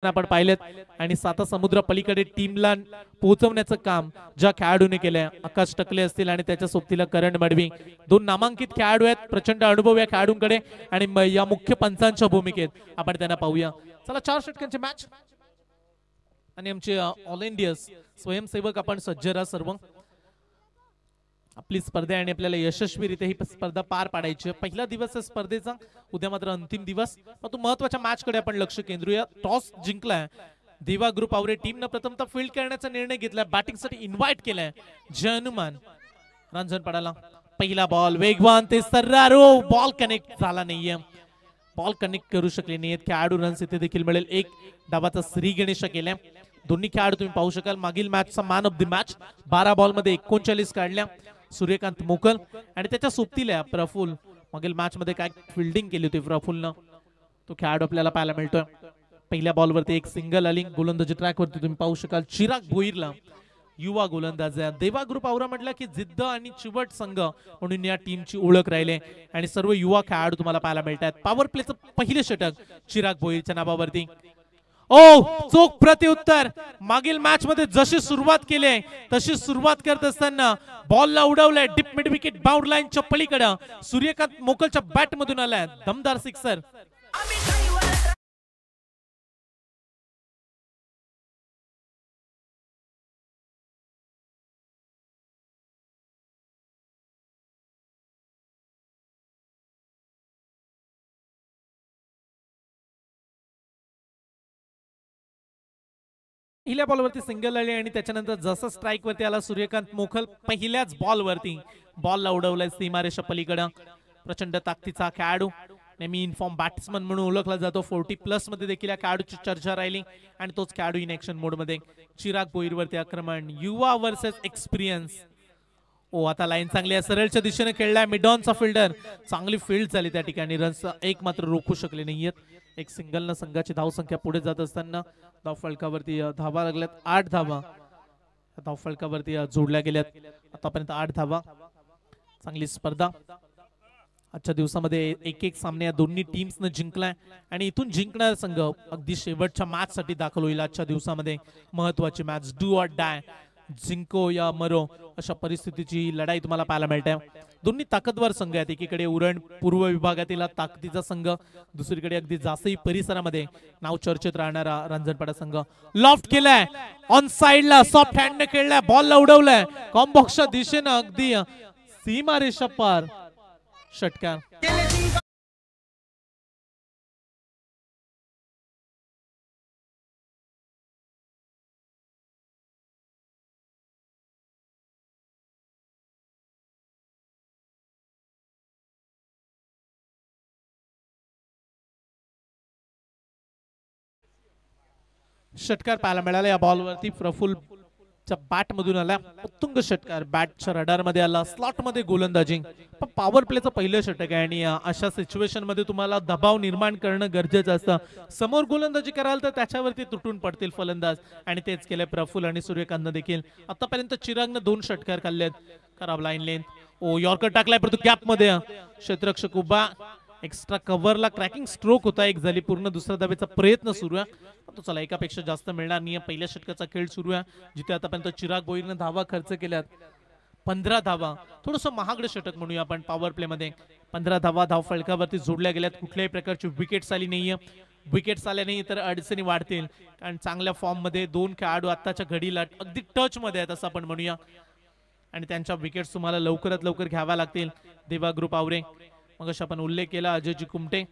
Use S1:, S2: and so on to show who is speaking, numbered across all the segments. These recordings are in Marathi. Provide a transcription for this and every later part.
S1: आपण पाहिलेत आणि साता समुद्र पलीकडे टीमला पोहोचवण्याचं काम ज्या खेळाडूने केलंय, आकाश टकले असतील आणि त्याच्या सोबतीला करण मडवी, दोन नामांकित खेळाडू आहेत, प्रचंड अनुभव या खेळाडूंकडे आणि या मुख्य पंचांच्या भूमिकेत आपण त्यांना पाहूया. चला 4 षटकांची मॅच आणि आमचे ऑल इंडिया स्वयंसेवक आपण सज्ज राहा सर्व. आपली स्पर्धा आणि आपल्याला यशस्वीरित्या ही स्पर्धा पार पाडायची. पहिला दिवस आहे स्पर्धेचा, उद्या मात्र अंतिम दिवस. परंतु महत्वाच्या मॅच कडे आपण लक्ष केंद्रूया. टॉस जिंकलाय देवा ग्रुप आवरे टीमनं प्रथमतः फील्ड करण्याचा निर्णय घेतलाय, बॅटिंगसाठी इन्व्हाइट केलाय जय हनुमान रांजणपाडाला. पहिला बॉल वेगवान ते सर्रारो, बॉल कनेक्ट झाला नाहीये, बॉल कनेक्ट करू शकले नाहीयेत खेळाडू. रन्स इथे देखील मिळेल. एक डावाचा श्री गणेश केलाय. दोन्ही खेळाडू तुम्ही पाहू शकाल मागील मॅचचा man of the match, 12 ball मध्ये 39 काढल्या सूर्यकांत मोकल आणि त्याच्या सोबतीला प्रफुल. मागील मॅच मध्ये काय फिल्डिंग केली होती प्रफुलनं, तो खेळाडू आपल्याला पाहायला मिळतोय. पहिल्या बॉलवरती एक सिंगल आली. गोलंदाजी ट्रॅक वरती तुम्ही पाहू शकाल चिराग भोईरला, युवा गोलंदाज आहे. देवा ग्रुप आवरा म्हटलं की जिद्द आणि चिवट संघ म्हणून या टीमची ओळख राहिले आणि सर्व युवा खेळाडू तुम्हाला पाहायला मिळतात. पॉवर प्लेचं पहिले षटक चिराग भोईरच्या नावावरती. ओ चोख प्रत्युत्तर. मागील मॅच मध्ये जशी सुरुवात केली तशी सुरुवात करत असताना बॉलला उडवलंय डीप मिड विकेट बाउंड लाईनच्या पलीकडे. सूर्यकांत मोकलच्या बॅट मधून आलाय दमदार सिक्सर. पहिल्या बॉलवरती सिंगल आली आणि त्याच्यानंतर जसं स्ट्राईक वरती आला सूर्यकांत मोखल पहिल्याच बॉलवरती बॉलला उडवलाय सीमारेषा पलीकडे. प्रचंड ताकदीचा खेळाडू, नेहमी इनफॉर्म बॅट्समन म्हणून ओळखला जातो. 40+ मध्ये देखील या खेळाडूची चर्चा राहिली आणि तोच खेळाडू इन ऍक्शन मोड मध्ये. चिराग भोईरवरती आक्रमण, युवा वर्सेस एक्सपिरियन्स. ओ आता लाईन चांगली आहे, सरळच्या दिशेने खेळलाय मिडॉनचा फिल्डर, चांगली फील्ड झाली त्या ठिकाणी. रन्स एक मात्र रोखू शकले नाहीयेत. एक सिंगल न संघाची धावसंख्या पुढे जात असताना धावफलकावरती धावा लागल्यात 8 धावा धावफलकावरती जोडल्या गेल्यात. आतापर्यंत 8 धावा. चांगली स्पर्धा आजच्या दिवसामध्ये. एक सामने या दोन्ही टीम्सनं जिंकलाय आणि इथून जिंकणारा संघ अगदी शेवटच्या मॅच साठी दाखल होईल. आजच्या दिवसामध्ये महत्वाची मॅच, डू ऑर डाय, जिंको या मरो अशा परिस्थितीची लढाई तुम्हाला पाहायला मिळते. दोन्ही ताकदवर संघ आहेत. एकीकडे उरण पूर्व विभागातील ताकदीचा संघ, दुसरीकडे अगदी जासई परिसरामध्ये नाव चर्चेत राहणारा रांजणपाडा संघ. लॉफ्ट केलाय ऑन साइडला, सॉफ्ट हँडने खेळलाय, बॉलला उडवलाय कॉम्बॉक्सच्या दिशेनं अगदी सीमारेषा पार. षटकार षटकार पाहायला मिळाला या बॉलवरती. प्रफुल बॅट मधून आला उत्तुंग षटकार, बॅटच्या रडार मध्ये आला, स्लॉट मध्ये गोलंदाजी. पण पॉवर प्लेचं पहिलं षटक आहे आणि अशा सिच्युएशन मध्ये तुम्हाला दबाव निर्माण करणं गरजेचं असतं. समोर गोलंदाजी कराल तर त्याच्यावरती तुटून पडतील फलंदाज आणि तेच केलंय प्रफुल आणि सूर्यकांतनं देखील. आतापर्यंत चिरागनं 2 षटकार काढलेत. खराब लाईन लेंथ. ओ यॉर्कर टाकलाय परंतु गॅप मध्ये क्षेत्ररक्षक उभा. एक्स्ट्रा कव्हरला क्रॅकिंग स्ट्रोक होता, एक झाली पूर्ण. दुसऱ्या धावेचा प्रयत्न सुरू आहे, तो चला एकापेक्षा जास्त मिळणार नाही. पहिल्या षटकाचा खेळ सुरू आहे जिथे आतापर्यंत चिराग भोईरने धावा खर्च केल्यात 15 धावा. थोडस महागडं षटक म्हणूया आपण पॉवर प्ले मध्ये. 15 धावा धाव फलकावरती जोडल्या गेल्यात. कुठल्याही प्रकारची विकेट्स आली नाहीये. विकेट्स आल्या नाही तर अडचणी वाढतील कारण चांगल्या फॉर्म मध्ये 2 खेळाडू आताच्या घडीला अगदी टच मध्ये आहेत असं आपण म्हणूया आणि त्यांच्या विकेट्स तुम्हाला लवकरात लवकर घ्याव्या लागतील. देवा ग्रुप आवरे मग अशा आपण उल्लेख केला अजयजी कुमटे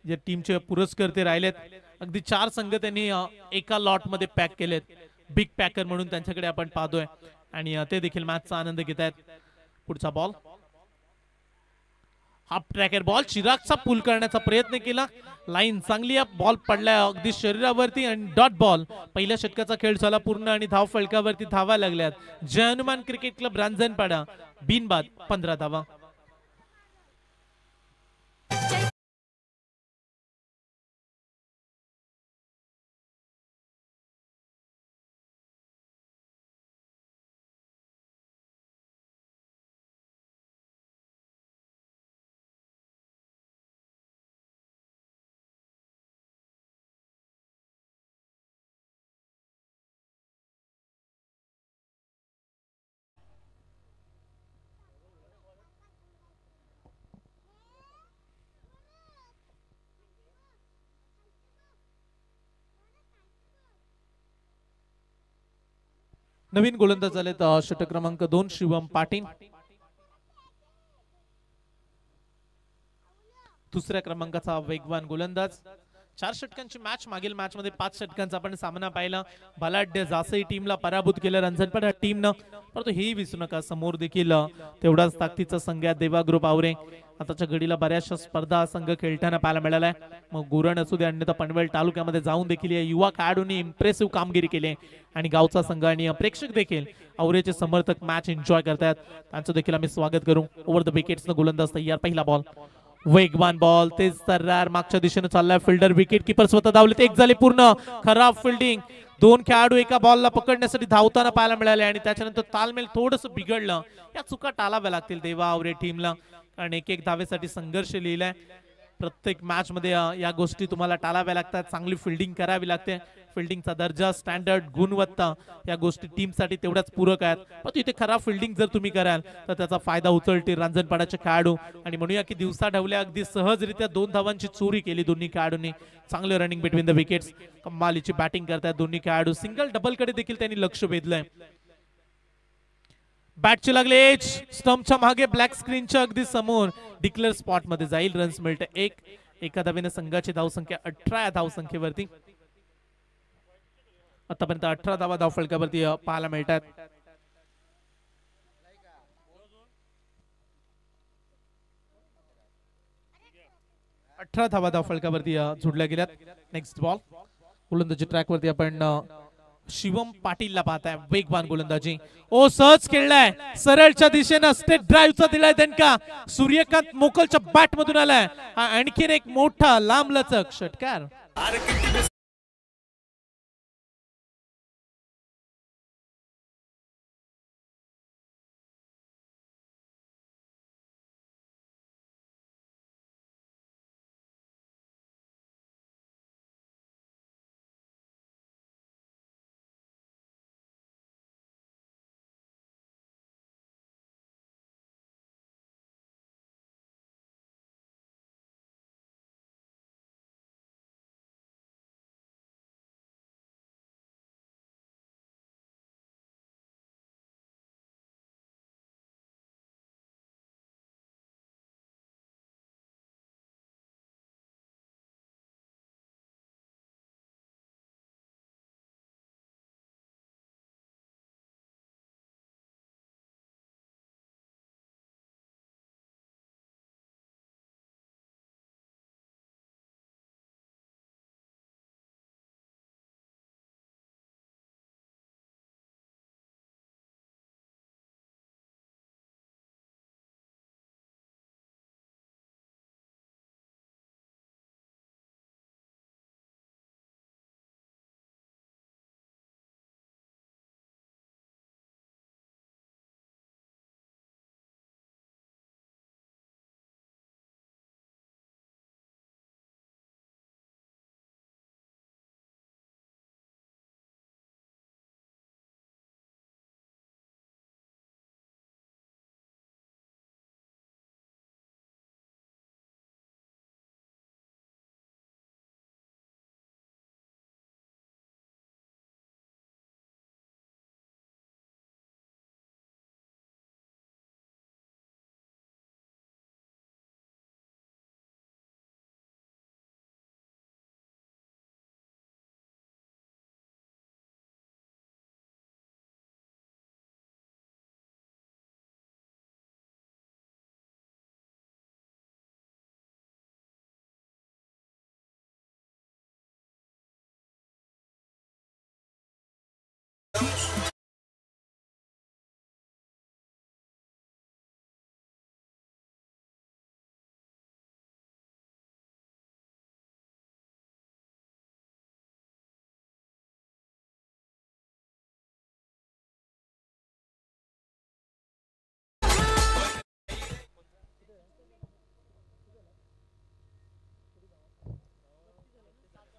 S1: जे टीमचे पुरस्कर्ते राहिलेत. अगदी 4 संघ त्यांनी एका लॉट मध्ये पॅक केलेत. बिग पॅकर म्हणून त्यांच्याकडे आपण पाहतोय आणि ते देखील मॅचचा आनंद घेत आहेत. पुढचा बॉल हाफ ट्रॅकर बॉल, चिरागचा पुल करण्याचा प्रयत्न केला. लाईन चांगली आहे, बॉल पडलाय अगदी शरीरावरती आणि डॉट बॉल. पहिल्या षटकाचा खेळ झाला पूर्ण आणि धाव फलकावरती धावा लागल्यात. जय हनुमान क्रिकेट क्लब रांजणपाडा बिनबाद 15 धावा. नवीन गोलंदाज झालेत षटक क्रमांक 2 शिवम पाटील, दुसऱ्या क्रमांकाचा वेगवान गोलंदाज। 4 षटकांची मॅच, मागील मॅच मध्ये 5 षटकांचा आपण सामना पाहिला। बलाढ्य जासई टीमला पराभूत केलं रणझटपाडा टीमनं, परंतु हेही विसरू नका समोर देखील तेवढाच ताकदीचा संघ देवा ग्रुप आवरे। आताच्या घडीला बऱ्याचशा स्पर्धा संघ खेळताना पाहायला मिळालाय, मग गुरण असू दे अन्यथा पनवेल तालुक्यामध्ये जाऊन देखील या युवा खेळाडूंनी इम्प्रेसिव्ह कामगिरी केली आणि गावचा संघ आणि प्रेक्षक देखील आवरेचे समर्थक मॅच एन्जॉय करतात, त्यांचं देखील आम्ही स्वागत करू। ओव्हर द विकेट्सनं गोलंदाज तयार, पहिला बॉल वेगवान बॉल, तेज तर्रार मागच्या दिशेने चाललाय, फिल्डर विकेट किपर स्वतः धावले, एक झाले पूर्ण, खराब फिल्डिंग, 2 खेळाडू एका बॉलला पकडण्यासाठी धावताना पाहायला मिळाले आणि त्याच्यानंतर तालमेल थोडंसं बिघडलं। या चुका टाळाव्या लागतील देवा आवरे टीमला, कारण एक एक धावेसाठी संघर्ष लिहिलाय। प्रत्येक मॅच मध्ये या गोष्टी तुम्हाला टाळाव्या लागतात, चांगली फिल्डिंग करावी लागते, फिल्डिंगचा दर्जा, स्टँडर्ड, गुणवत्ता या गोष्टी टीमसाठी तेवढ्याच पूरक आहेत। पण इथे खराब फिल्डिंग जर तुम्ही कराल तर त्याचा फायदा उचलतील रांजणपाड्याचे खेळाडू आणि म्हणूया की दिवसा ढवल्या अगदी सहजरित्या 2 धावांची चोरी केली दोन्ही खेळाडूंनी। चांगले रनिंग बिटवीन द विकेट्स, कमालीची बॅटिंग करतात दोन्ही खेळाडू, सिंगल डबल कडे देखील त्यांनी लक्ष वेधलंय। बॅटचे लागले एज, स्टंपच्या मागे ब्लॅक स्क्रीनच्या अगदी समोर, डिक्लेअर स्पॉट मध्ये जाईल, रन्स मिळते 1। एका धावेने संघाची धावसंख्या 18 या धावसंख्येवरती। आतापर्यंत 18 धावा धावफलकावरती पाहायला मिळतात। 18 धावा धावफलकावरती जोडल्या गेल्यात। नेक्स्ट बॉल, गोलंदाजी ट्रॅक वरती आपण शिवम पाटीलला पाहताय, वेगवान गोलंदाजी, ओ सहज खेळलाय, सरळच्या दिशेनं स्टेट ड्राईव्हचा दिलाय दणका, सूर्यकांत मोकलच्या बॅट मधून आलाय, आणखीन एक मोठा लांबलचक षटकार।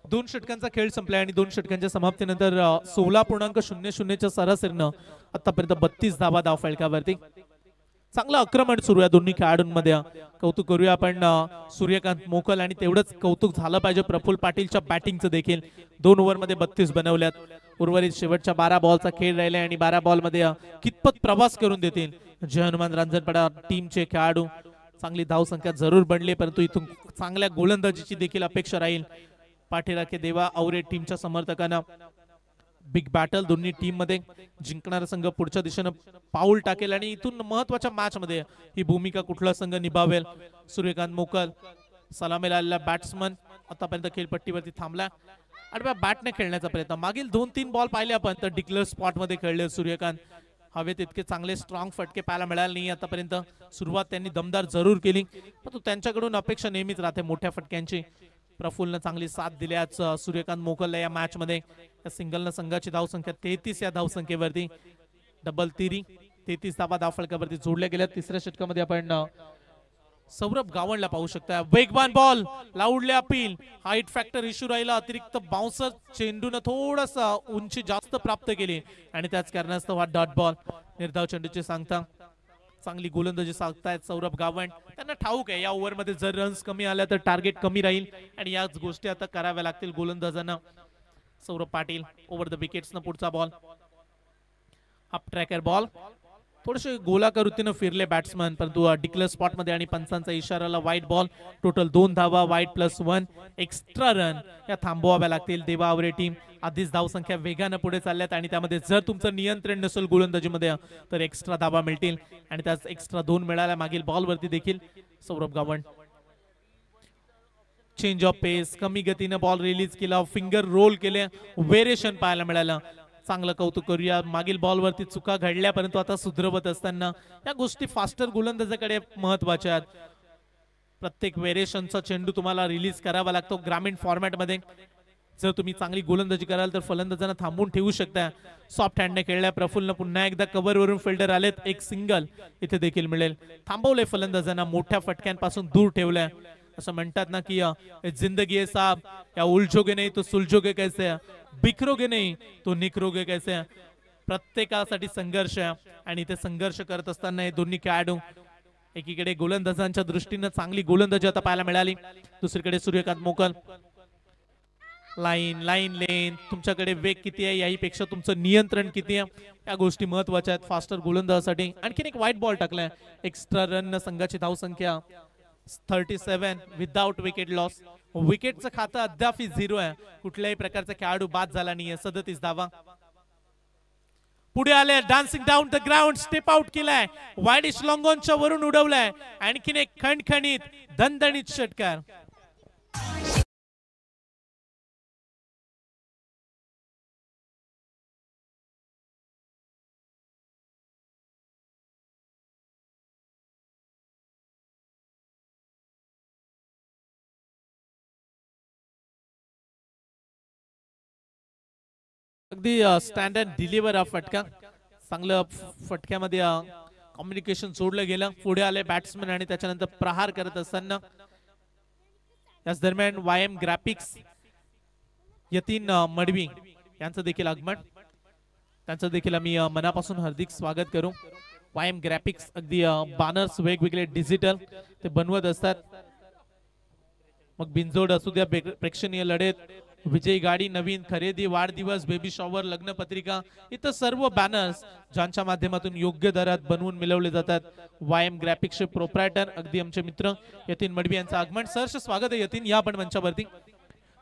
S1: दोन षटकांचा खेळ संपलाय आणि 2 षटकांच्या समाप्तीनंतर 16.00 च्या सरासरीनं आतापर्यंत 32 धावा धावफलकावरती। चांगलं आक्रमण सुरू आहे दोन्ही खेळाडूंमध्ये. कौतुक करूया आपण सूर्यकांत मोकल आणि तेवढंच कौतुक झालं पाहिजे प्रफुल्ल पाटीलच्या बॅटिंगचं देखील. 2 ओव्हरमध्ये 32 बनवल्यात. उर्वरित शेवटच्या 12 बॉलचा खेळ राहिला आणि 12 बॉलमध्ये कितपत प्रवास करून देतील जय हनुमान रांजणपाडा टीमचे खेळाडू. चांगली धावसंख्या जरूर बनली परंतु इथून चांगल्या गोलंदाजीची देखील अपेक्षा राहील पाठीराखे देवा आवरे टीमच्या समर्थकांना. बिग बॅटल दोन्ही टीम मध्ये. जिंकणारा संघ पुढच्या दिशेनं पाऊल टाकेल आणि इथून महत्वाच्या मॅच मध्ये ही भूमिका कुठला संघ निभावेल. सूर्यकांत मोकल सलामीला आलेला बॅट्समन आतापर्यंत खेळपट्टीवरती थांबला आणि बॅटने खेळण्याचा प्रयत्न. मागील 2-3 बॉल पाहिले आपण तर डिक्लेअर स्पॉट मध्ये खेळले सूर्यकांत. हवेत इतके चांगले स्ट्रॉंग फटके पाहायला मिळाले नाही आतापर्यंत. सुरुवात त्यांनी दमदार जरूर केली पण त्यांच्याकडून अपेक्षा नेहमीच राहते मोठ्या फटक्यांची. प्रफुल्लनं चांगली साथ दिल्याच सूर्यकांत मोकलला या मॅच मध्ये. या सिंगलनं संघाची धावसंख्या 33 या धावसंख्येवरती. डबल तिरी 33 धावा धावफलकावरती जोडल्या गेल्या. तिसऱ्या षटकामध्ये आपण सौरभ गावणला पाहू शकता. वेगवान ball loudly appeal. Height factor issue राहिला. अतिरिक्त बाउन्सर चेंडून थोडासा उंची जास्त प्राप्त केली आणि त्याच कारणास्तव हा डॉट बॉल. निर्धाव चेंडूची सांगता. चांगली गोलंदाजी सांगतायत सौरभ गावण. त्यांना ठाऊक आहे या ओव्हरमध्ये जर रन्स कमी आल्या तर टार्गेट कमी राहील आणि याच गोष्टी आता कराव्या लागतील गोलंदाजांना. Saurabh Patil over the wickets न पुढचा बॉल. Up tracker ball. थोडेसे गोलाकार वृत्तीनं फिरले बॅट्समन परंतु डिक्लेअर स्पॉट मध्ये आणि पंचांचा इशाराला वाईट बॉल. टोटल 2 धावा. वाईट +1 एक्स्ट्रा रन या थांबवाव्या लागतील. देवा आवरे टीम आधीच धावसंख्या वेगानं पुढे चालल्यात आणि त्यामध्ये जर तुमचं नियंत्रण नसेल गोलंदाजीमध्ये तर एक्स्ट्रा धावा मिळतील आणि त्याच एक्स्ट्रा 2 मिळाल्या मागील बॉल वरती देखील. सौरभ गावण चेंज ऑफ पेस कमी गतीने बॉल रिलीज केला. फिंगर रोल केले. व्हेरिएशन पाहायला मिळालं. चांगलं कौतुक करूया. मागील बॉल वरती चुका घडल्या परंतु आता सुधरवत असताना या गोष्टी फास्टर गोलंदाजाकडे महत्वाच्या आहेत. प्रत्येक व्हेरिएशनचा चेंडू तुम्हाला रिलीज करावा लागतो ग्रामीण फॉर्मॅट मध्ये. जर तुम्ही चांगली गोलंदाजी कराल तर फलंदाजांना थांबवून ठेवू शकता. सॉफ्ट हँडने खेळल्या प्रफुल्लनं पुन्हा एकदा कव्हर वरून फिल्डर आलेत. एक सिंगल इथे देखील मिळेल. थांबवले फलंदाजांना मोठ्या फटक्यांपासून दूर ठेवलंय. असं म्हणतात ना की जिंदगी है साहब या उलझोगे नहीं तो सुलझोगे कैसे, बिखरोगे नहीं तो निखरोगे कैसे. प्रत्येकासाठी संघर्ष आहे आणि ते संघर्ष करत असताना हे दोन्ही खेळाडू एकीकडे गोलंदाजांच्या दृष्टीने चांगली गोलंदाजी आता पाहायला मिळाली. दुसरीकडे सूर्यकांत मोकल. लाईन लेन तुमच्याकडे वेग किती आहे याहीपेक्षा तुमचं नियंत्रण किती आहे या गोष्टी महत्वाच्या आहेत फास्टर गोलंदाजासाठी. आणखीन एक वाईट बॉल टाकलाय. एक्स्ट्रा रन संघाची धावसंख्या 37 विदाउट विकेट लॉस. विकेटचं खातं अद्याप 0 आहे. कुठल्याही प्रकारचा खेळाडू बाद झाला नाहीये. 37 धावा. पुढे आले. Dancing down the ground step out केलाय. वाईडिश लॉंगॉनच्या वरून उडवलाय. आणखीन एक खणखणीत दणदणीत षटकार. अगदी स्टँडर्ड डिलिव्हर हा फटका. चांगलं फटक्यामध्ये कम्युनिकेशन जोडलं गेलं. पुढे आले बॅट्समन आणि त्याच्यानंतर प्रहार करत असताना याच दरम्यान वायएम ग्राफिक्स यतीन मडवी यांचं देखील आगमन. त्यांचं देखील आम्ही मनापासून हार्दिक स्वागत करू. वायएम ग्राफिक्स अगदी बॅनर्स वेगवेगळे डिजिटल ते बनवत असतात. मग बिनजोड असू द्या प्रेक्षणीय लढत विजयी गाडी नवीन खरेदी वाढदिवस बेबी शॉवर लग्न पत्रिका इतर सर्व बॅनर्स ज्यांच्या माध्यमातून योग्य दरात बनवून मिळवले जातात. वायएम ग्राफिक्सचे प्रोप्रायटर अगदी आमचे मित्र यतीन मडवी यांचं आगमन. सहर्ष स्वागत आहे यतीन. या आपण मंचावरती.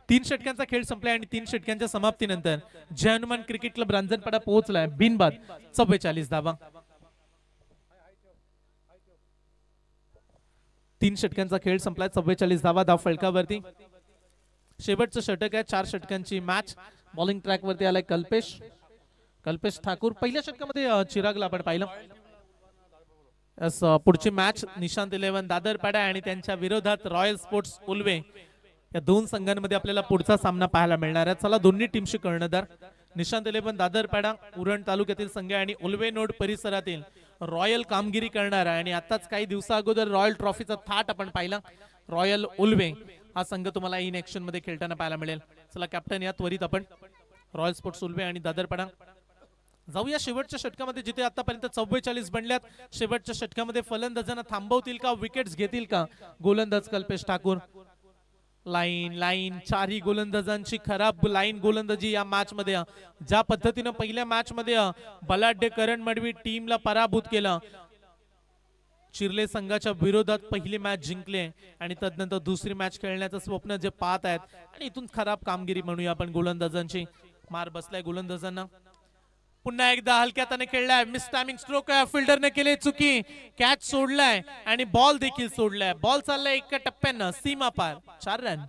S1: 3 षटकांचा खेळ संपलाय आणि 3 षटकांच्या समाप्तीनंतर जय हनुमान क्रिकेट क्लब रांजणपाडा पोहोचलाय बिनबाद 44 धावा. 3 षटकांचा खेळ संपलाय. 44 धावा धाव फलकावरती. शेवटचं षटक आहे. 4 षटकांची मॅच. बॉलिंग ट्रॅक वरती आलाय कल्पेश ठाकूर. पहिल्या षटकामध्ये चिरागला आपण पाहिलं. पुढची मॅच निशांत 11 दादरपाडा आणि त्यांच्या विरोधात रॉयल स्पोर्ट्स उल्वे. या 2 संघांमध्ये आपल्याला पुढचा सामना पाहायला मिळणार आहे. चला दोन्ही टीमशी कर्णधार. निशांत 11 दादरपाडा उरण तालुक्यातील संघ आणि उल्वे नोड परिसरातील रॉयल कामगिरी करणार आहे आणि आताच काही दिवसा अगोदर रॉयल ट्रॉफीचा थाट आपण पाहिला. रॉयल उल्वे हा संघ तुम्हाला इन ऍक्शन मध्ये खेळताना पाहायला मिळेल. चला कॅप्टन या त्वरित आपण रॉयल स्पोर्ट्स उल्वे आणि दादरपाडा जाऊया शेवटच्या षटकामध्ये, जिथे आतापर्यंत 44 बनल्यात. शेवटच्या षटकामध्ये फलंदाजांना थांबवतील का, विकेट्स घेतील का गोलंदाज कल्पेश ठाकूर. लाईन चारही गोलंदाजांची खराब लाईन गोलंदाजी या मॅच मध्ये. ज्या पद्धतीने पहिल्या मॅच मध्ये बलाढ्य करण मडवी टीमला पराभूत केलं, चिर्ले संघाच्या विरोधात पहिली मॅच जिंकले आणि तदनंतर दुसरी मॅच खेळण्याचं स्वप्न जे पाहत आहेत, आणि इथून खराब कामगिरी म्हणूया आपण गोलंदाजांची. मार बसलाय गोलंदाजांना. पुन्हा एकदा हलक्या हाताने खेळलाय, मिस टायमिंग स्ट्रोक आहे, फिल्डरने केली चुकी, कॅच सोडलाय आणि बॉल देखील सोडलाय. बॉल चाललाय एका टप्प्यानं सीमा पार. 4 रन.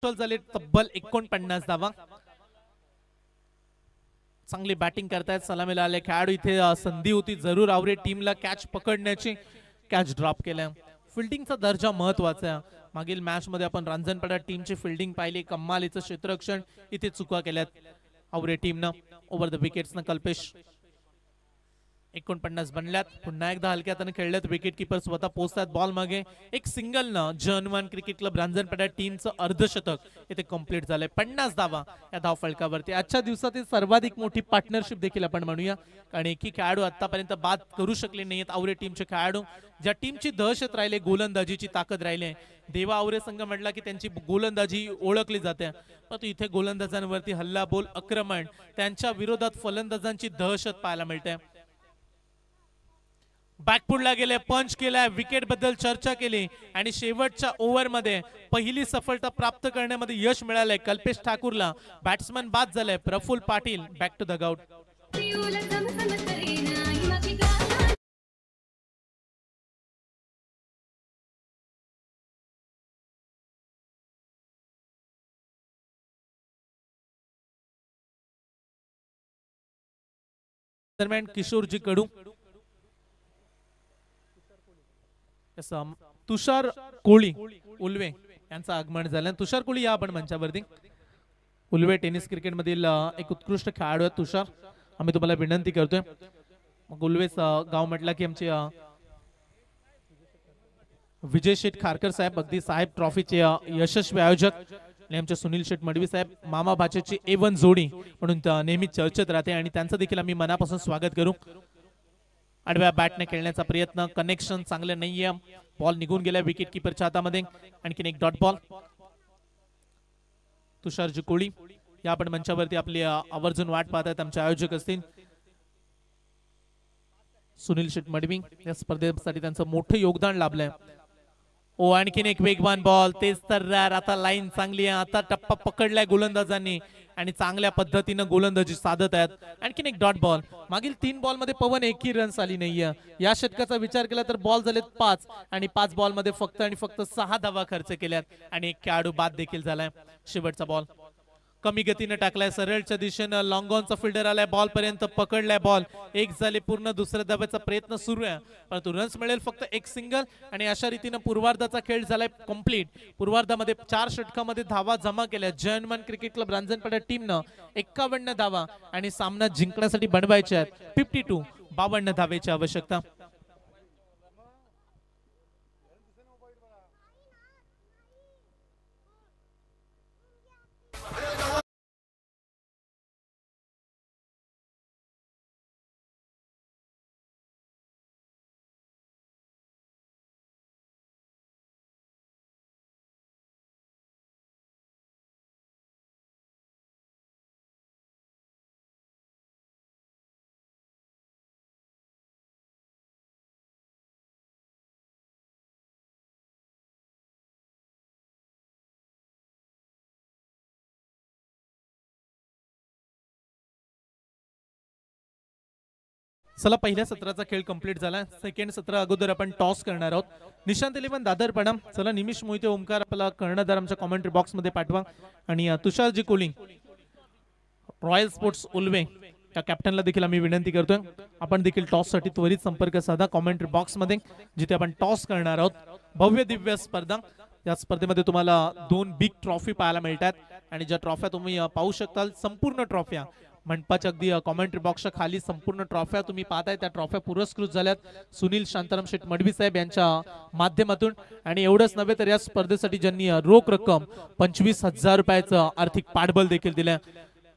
S1: झाले तब्बल 49 धावा. चांगली बॅटिंग करतायत सलामीला आले खेळाडू. इथे संधी होती जरूर आवरे टीमला कॅच पकडण्याची, कॅच ड्रॉप केल्या. फिल्डिंगचा दर्जा महत्वाचा आहे. मागील मॅच मध्ये आपण रांजणपाडा टीमची फिल्डिंग पाहिली, कमालीचं क्षेत्ररक्षण. इथे चुका केल्यात आवरे टीमनं. ओव्हर द विकेट्सनं कल्पेश. 49 बनल्यात. पुन्हा एकदा हलक्या हाताने खेळल्यात. विकेट किपर स्वतः पोहोचतात बॉल मागे. एक सिंगल न जन क्रिकेट क्लब रांजणपाडा टीमचं अर्धशतक इथे कंप्लीट झालंय. 50 धावा या धाव फलकावरती. आजच्या दिवसातील सर्वाधिक मोठी पार्टनरशिप देखील आपण म्हणूया, कारण एकही खेळाडू आतापर्यंत बाद करू शकले नाहीत आवरे टीमचे खेळाडू. ज्या टीमची दहशत राहिले, गोलंदाजीची ताकद राहिली. देवा आवरे संघ म्हटला की त्यांची गोलंदाजी ओळखली जाते, परंतु इथे गोलंदाजांवरती हल्ला बोल, आक्रमण, त्यांच्या विरोधात फलंदाजांची दहशत पाहायला मिळते. बॅकफुटला गेले, पंच केलाय, विकेट बद्दल चर्चा केली आणि शेवटच्या ओव्हर मध्ये पहिली सफलता प्राप्त करण्यामध्ये यश मिळालंय कल्पेश ठाकूरला. बॅट्समन बाद झालाय Praful Patil. Back to the gout. दरम्यान किशोरजी कडू, तुषार कोळी उल्वे यांचं आगमन झालं. तुषार कोळी या आपण मंचावरती. उल्वे टेनिस क्रिकेट मधील एक उत्कृष्ट खेळाडू आहेत तुषार. आम्ही तुम्हाला विनंती करतोय. मग उल्वेच गाव म्हटलं की आमचे विजय शेठ खारकर साहेब, अगदी साहेब ट्रॉफीचे यशस्वी आयोजक, आणि आमचे सुनील शेठ मडवी साहेब, मामा भाच्याची A1 जोडी म्हणून नेहमी चर्चेत राहते आणि त्यांचं देखील आम्ही मनापासून स्वागत करू. आडव्या बॅटने खेळण्याचा प्रयत्न, कनेक्शन चांगलं नाहीये. बॉल निघून गेला विकेट किपरच्या हातामध्ये. आणखीन एक डॉट बॉल. तुषारजी कोळी या आपण मंचावरती आपली आवर्जून वाट पाहत आहेत. आमचे आयोजक असतील सुनील शेठ मडवी. या स्पर्धेसाठी त्यांचं मोठं योगदान लाभलंय. ओ आणखीन एक वेगवान बॉल, तेच तर आता लाईन चांगली आहे. आता टप्पा पकडलाय गोलंदाजांनी आणि चांगल्या पद्धतीनं गोलंदाजी साधत आहेत. आणखीन एक डॉट बॉल. मागील 3 बॉल मध्ये पवन एकही रन्स आली नाहीये. या षटकाचा विचार केला तर बॉल झालेत 5 आणि 5 बॉल मध्ये फक्त आणि फक्त 6 धावा खर्च केल्यात आणि एक खेळाडू बाद देखील झालाय. शेवटचा बॉल कमी गतीने टाकलाय, सरळच्या दिशेनं लॉंग ऑनचा फिल्डर आलाय, बॉल पर्यंत पकडलाय. बॉल एक झाले, पूर्ण दुसऱ्या धाब्याचा प्रयत्न सुरू आहे, परंतु रन्स मिळेल फक्त एक सिंगल. आणि अशा रीतीने पूर्वार्धाचा खेळ झालाय कंप्लीट. पूर्वार्धामध्ये 4 षटकामध्ये धावा जमा केल्या जयनमान क्रिकेट क्लब रांजणपाडा टीमनं. 51 धावा आणि सामना जिंकण्यासाठी बनवायचे आहेत 52 धावेची आवश्यकता. चला, पहिल्या सत्राचा खेळ कंप्लीट झाला. सेकंड सत्र अगोदर आपण टॉस करणार आहोत. निशांत 11 दादरपणा. चला, निमिष मोहिते ओमकार आपला कर्णधार आमच्या कमेंट्री बॉक्स मध्ये पाठवा. आणि तुषारजी कोली रॉयल स्पोर्ट्स उल्वे त्या कॅप्टनला देखील आम्ही विनंती करतोय आपण देखील टॉस साठी त्वरित संपर्क साधा कॉमेंट्री बॉक्स मध्ये, जिथे आपण टॉस करणार आहोत। भव्य दिव्य स्पर्धा, या स्पर्धेमध्ये तुम्हाला 2 बिग ट्रॉफी पाहायला मिळतात आणि ज्या ट्रॉफ्या तुम्ही पाहू शकता संपूर्ण ट्रॉफ्या मंडपाच्या अगदी कॉमेंट्री बॉक्सच्या खाली संपूर्ण ट्रॉफ्या तुम्ही पाहताय, त्या ट्रॉफ्या पुरस्कृत झाल्यात सुनील शांताराम शेठ मडवी साहेब यांच्या माध्यमातून। आणि एवढंच नव्हे तर या स्पर्धेसाठी ज्यांनी रोख रक्कम 25,000 रुपयाचं आर्थिक पाठबळ देखील दिलं,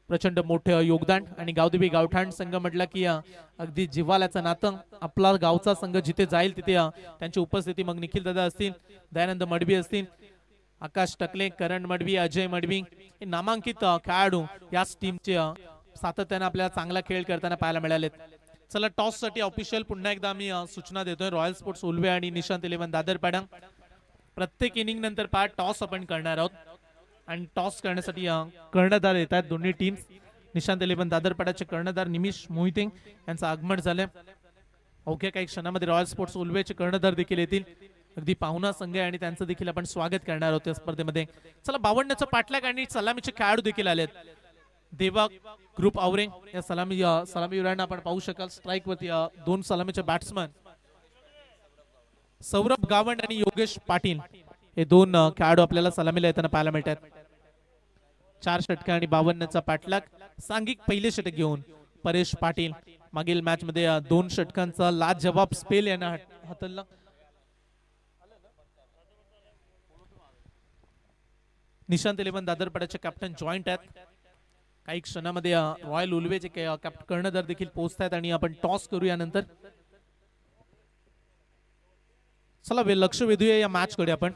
S1: प्रचंड मोठे योगदान। आणि गावदेवी गावठाण संघ म्हटलं की अगदी जिव्हाळ्याचं नातं, आपला गावचा संघ जिथे जाईल तिथे त्यांची उपस्थिती, मग निखिल दादा असतील, दयानंद मडवी असतील, आकाश टकले, करण मडवी, अजय मडवी हे नामांकित खेळाडू याच टीमचे सातत्याने आपल्याला चांगला खेळ करताना पाहायला मिळालेत। चला टॉस साठी ऑफिशियल पुन्हा एकदा आम्ही सूचना देतोय, रॉयल स्पोर्ट्स उल्वे आणि निशांत 11 दादरपाडा प्रत्येक इनिंग नंतर टॉस आपण करणार आहोत आणि टॉस करण्यासाठी कर्णधार येत आहेत दोन्ही टीम्स। निशांत 11 दादरपाड्याचे कर्णधार निमिष मोहिते यांचं आगमन झालंय, अवघ्या काही क्षणामध्ये रॉयल स्पोर्ट्स उल्वेचे कर्णधार देखील येतील, अगदी पाहुणा संघ आहे आणि त्यांचं देखील आपण स्वागत करणार आहोत या स्पर्धेमध्ये। चला 52चा पाठलाग आणि सलामीचे खेळाडू देखील आलेत, देवा ग्रुप आवरे या सलामीवीरांना आपण पाहू शकाल। स्ट्राइक वरती 2 सलामीचे बॅट्समन सौरभ गावंड आणि योगेश पाटील हे 2 खेळाडू आपल्याला सलामीला येताना पाहायला मिळतात। 4 षटके आणि 52चा पाठलाग, सांघिक पहिले षटक घेऊन परेश पाटील, मागील मॅच मध्ये 2 षटकांचा लाजवाब स्पेल यांना हाताळला। निशांत 11 दादरपाड्याचे कॅप्टन जॉईंट आहेत, काही क्षणामध्ये रॉयल उल्वेचे कॅप्टन कर्णधार देखील पोहोचतात आणि आपण टॉस करू यानंतर। चला लक्ष वेधूया या मॅच कडे आपण।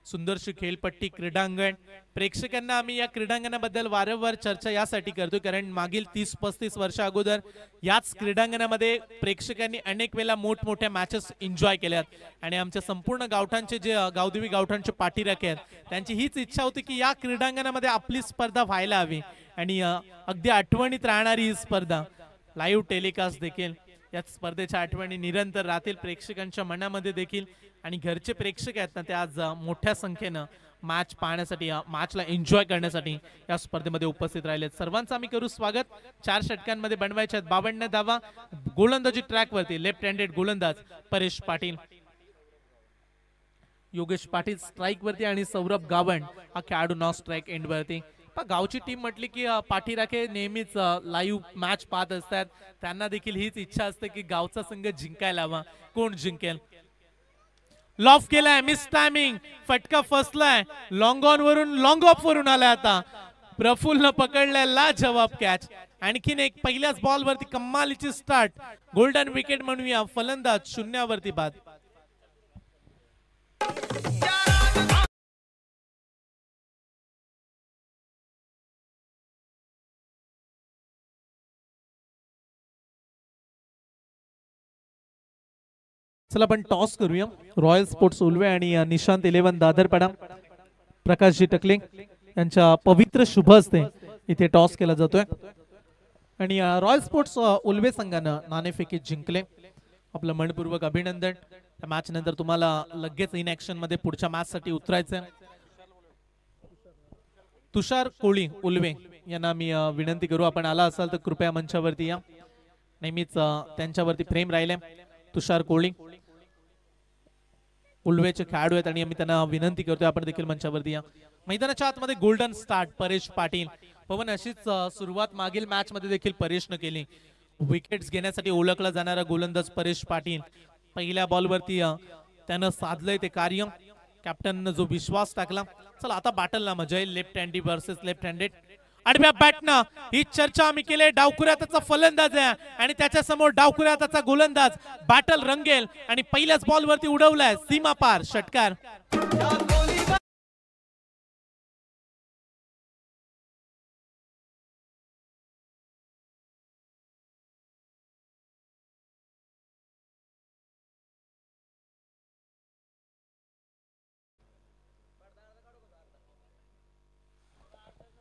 S1: सुंदरशी खेळपट्टी, क्रीडांगण, प्रेक्षकांना आम्ही या क्रीडांगणाबद्दल वारंवार चर्चा यासाठी करतो कारण मागील 30-35 वर्षा अगोदर याच क्रीडांगणामध्ये प्रेक्षकांनी अनेक वेळा मोठमोठ्या मॅचेस एन्जॉय केल्यात आणि आमच्या संपूर्ण गावठांचे जे गावदेवी गावठांचे पाठीराखे आहेत त्यांची हीच इच्छा होती की या क्रीडांगणामध्ये आपली स्पर्धा व्हायला हवी आणि अगदी आठवणीत राहणारी ही स्पर्धा लाईव्ह टेलिकास्ट देखील या स्पर्धेच्या आठवणी निरंतर राहतील प्रेक्षकांच्या मनामध्ये देखील आणि घरचे प्रेक्षक आहेत ना ते आज मोठ्या संख्येनं मॅच पाहण्यासाठी मॅचला एन्जॉय करण्यासाठी या स्पर्धेमध्ये उपस्थित राहिले। सर्वांचं आम्ही करू स्वागत। 4 षटकांमध्ये बनवायचे आहेत 52 धावा, गोलंदाजी ट्रॅक वरती लेफ्ट हँडेड गोलंदाज परेश पाटील, योगेश पाटील स्ट्राइक वरती आणि सौरभ गावंड हा खेळाडू नॉन स्ट्राइक एंड वरती। गावची टीम म्हटली की पाठीराखे नेहमीच लाईव्ह मॅच पाहत असतात, त्यांना देखील हीच इच्छा असते की गावचा संघ जिंकायला हवा, कोण जिंकेल। लॉफ केलाय, मिस टायमिंग, फटका फसलाय, लॉंग ऑन वरून लॉंग ऑफ वरून आलाय, आता प्रफुल्ल पकडलाय लाजवाब कॅच। आणखीन एक पहिल्याच बॉल वरती कमालीची स्टार्ट, गोल्डन विकेट म्हणूया, फलंदाज शून्यावरती बाद। चला आपण टॉस करूया। रॉयल स्पोर्ट्स उल्वे आणि निशांत 11 दादरपाडा प्रकाशजी टकले यांच्या पवित्र शुभ हस्ते इथे टॉस केला जातोय आणि रॉयल स्पोर्ट्स उल्वे संघानं नाणेफेकी जिंकले, आपलं मनपूर्वक अभिनंदन। त्या मॅच नंतर तुम्हाला लगेच इन ऍक्शन मध्ये पुढच्या मॅच साठी उतरायचंय। तुषार कोळी उल्वे यांना मी विनंती करू, आपण आला असाल तर कृपया मंचावरती या, नेहमीच त्यांच्यावरती प्रेम राहिले। तुषार कोळी उल्वेचे खेळाडू आहेत आणि आम्ही त्यांना विनंती करतोय आपण देखील मंचावरती या। मैदानाच्या आतमध्ये गोल्डन स्टार्ट परेश पाटील, पवन अशीच सुरुवात मागील मॅच मध्ये देखील परेशने केली, विकेट्स घेण्यासाठी ओळखला जाणारा गोलंदाज परेश पाटील पहिल्या बॉल वरती त्यानं साधलंय ते कार्य, कॅप्टननं जो विश्वास टाकला। चला आता बॅटलला मजा येईल, लेफ्ट हँडी वर्सेस लेफ्ट हँडेड, आडव्या बॅटनं ही चर्चा आम्ही केली। डावखुऱ्या त्याचा फलंदाज आहे आणि त्याच्या समोर डावखुऱ्या त्याचा गोलंदाज, बॅटल रंगेल आणि पहिल्याच बॉल वरती उडवलाय सीमा पार षटकार।